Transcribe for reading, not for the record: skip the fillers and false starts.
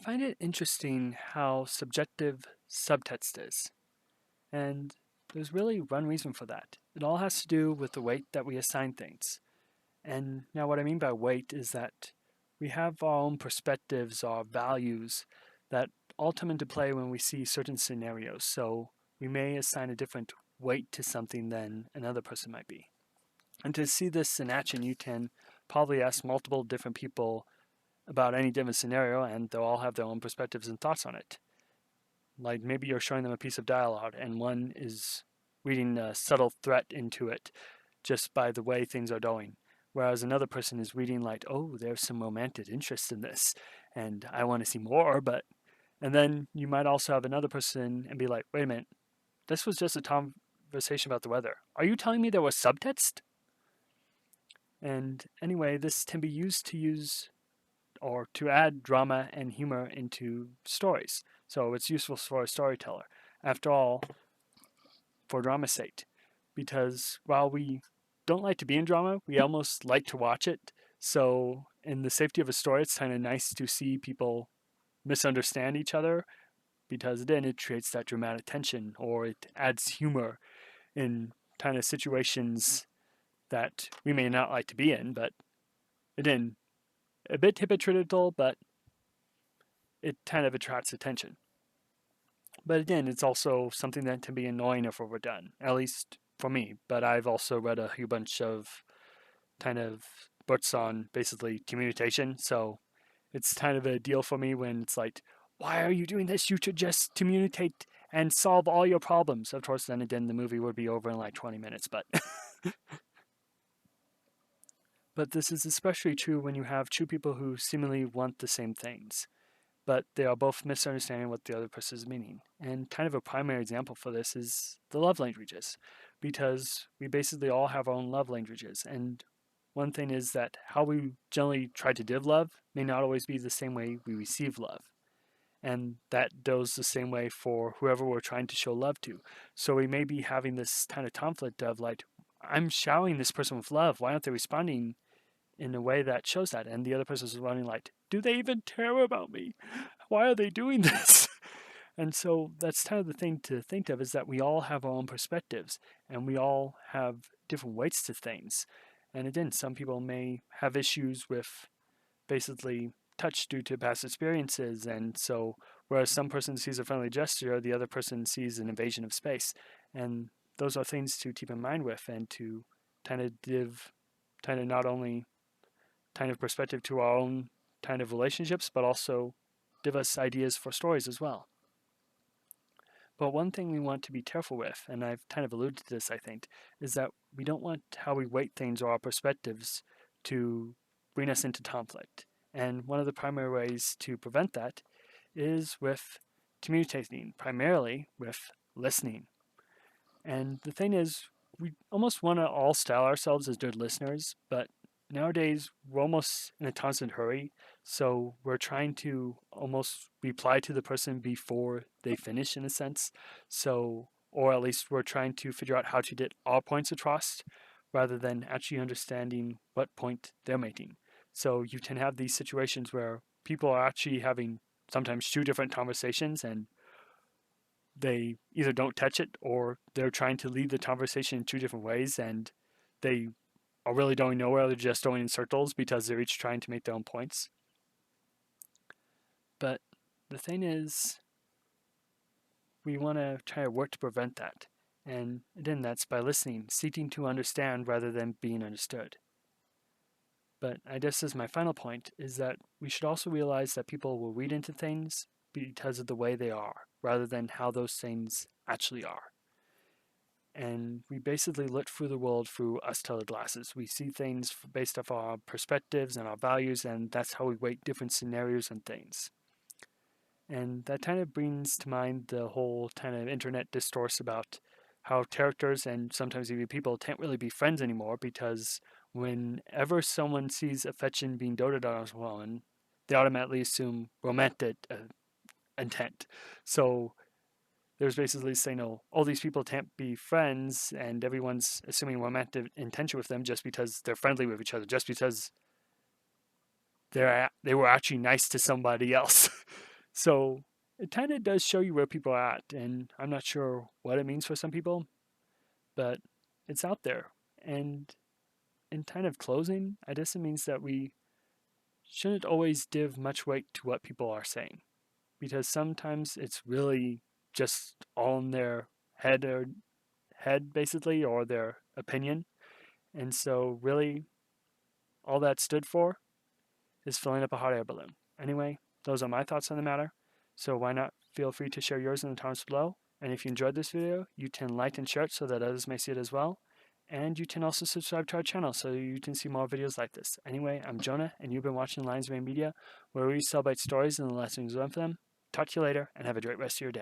find it interesting how subjective subtext is. And there's really one reason for that. It all has to do with the weight that we assign things. And now, what I mean by weight is that we have our own perspectives, our values that all come into play when we see certain scenarios. So we may assign a different weight to something than another person might be. And to see this in action, you can probably ask multiple different people about any given scenario, and they'll all have their own perspectives and thoughts on it. Like maybe you're showing them a piece of dialogue, and one is reading a subtle threat into it just by the way things are going. Whereas another person is reading like, oh, there's some romantic interest in this, and I want to see more. And then you might also have another person and be like, wait a minute, this was just a conversation about the weather. Are you telling me there was subtext? And anyway, this can be used to add drama and humor into stories. So it's useful for a storyteller. After all, for drama's sake, because while we don't like to be in drama, we almost like to watch it. So in the safety of a story, it's kind of nice to see people misunderstand each other because then it creates that dramatic tension, or it adds humor in kind of situations that we may not like to be in. But again, a bit hypocritical, but it kind of attracts attention. But again, it's also something that can be annoying if overdone, at least for me. But I've also read a whole bunch of kind of books on basically communication, so it's kind of a deal for me when it's like, why are you doing this? You should just communicate and solve all your problems. Of course, then again, the movie would be over in like 20 minutes, but but this is especially true when you have two people who seemingly want the same things, but they are both misunderstanding what the other person is meaning. And kind of a primary example for this is the love languages, because we basically all have our own love languages. And one thing is that how we generally try to give love may not always be the same way we receive love. And that goes the same way for whoever we're trying to show love to. So we may be having this kind of conflict of like, I'm showering this person with love. Why aren't they responding in a way that shows that? And the other person is running like, do they even care about me? Why are they doing this? And so that's kind of the thing to think of, is that we all have our own perspectives and we all have different weights to things. And again, some people may have issues with basically touch due to past experiences. And so, whereas some person sees a friendly gesture, the other person sees an invasion of space. And those are things to keep in mind with, and to kind of give kind of not only kind of perspective to our own kind of relationships, but also give us ideas for stories as well. But one thing we want to be careful with, and I've kind of alluded to this, I think, is that we don't want how we weight things or our perspectives to bring us into conflict. And one of the primary ways to prevent that is with communicating, primarily with listening. And the thing is, we almost want to all style ourselves as good listeners, but nowadays we're almost in a constant hurry. So we're trying to almost reply to the person before they finish, in a sense. So, or at least we're trying to figure out how to get our points across rather than actually understanding what point they're making. So you can have these situations where people are actually having sometimes two different conversations, and they either don't touch it or they're trying to lead the conversation in two different ways, and they are really going nowhere. They're just going in circles because they're each trying to make their own points. But the thing is, we want to try to work to prevent that. And again, that's by listening, seeking to understand rather than being understood. But I guess as my final point is that we should also realize that people will read into things because of the way they are, rather than how those things actually are. And we basically look through the world through us-colored glasses. We see things based off our perspectives and our values, and that's how we weight different scenarios and things. And that kind of brings to mind the whole kind of internet discourse about how characters and sometimes even people can't really be friends anymore, because whenever someone sees affection being doted on as well, they automatically assume romantic intent. So there's basically saying, oh, all these people can't be friends, and everyone's assuming romantic intention with them just because they're friendly with each other, just because they were actually nice to somebody else. So it kind of does show you where people are at, and I'm not sure what it means for some people, but it's out there. And in kind of closing, I guess it means that we shouldn't always give much weight to what people are saying, because sometimes it's really just all in their head basically, or their opinion. And so really all that stood for is filling up a hot air balloon. Anyway, those are my thoughts on the matter. So why not feel free to share yours in the comments below. And if you enjoyed this video, you can like and share it so that others may see it as well. And you can also subscribe to our channel so you can see more videos like this. Anyway, I'm Jonah, and you've been watching Lions Mane Media, where we celebrate stories and the lessons learned from them. Talk to you later, and have a great rest of your day.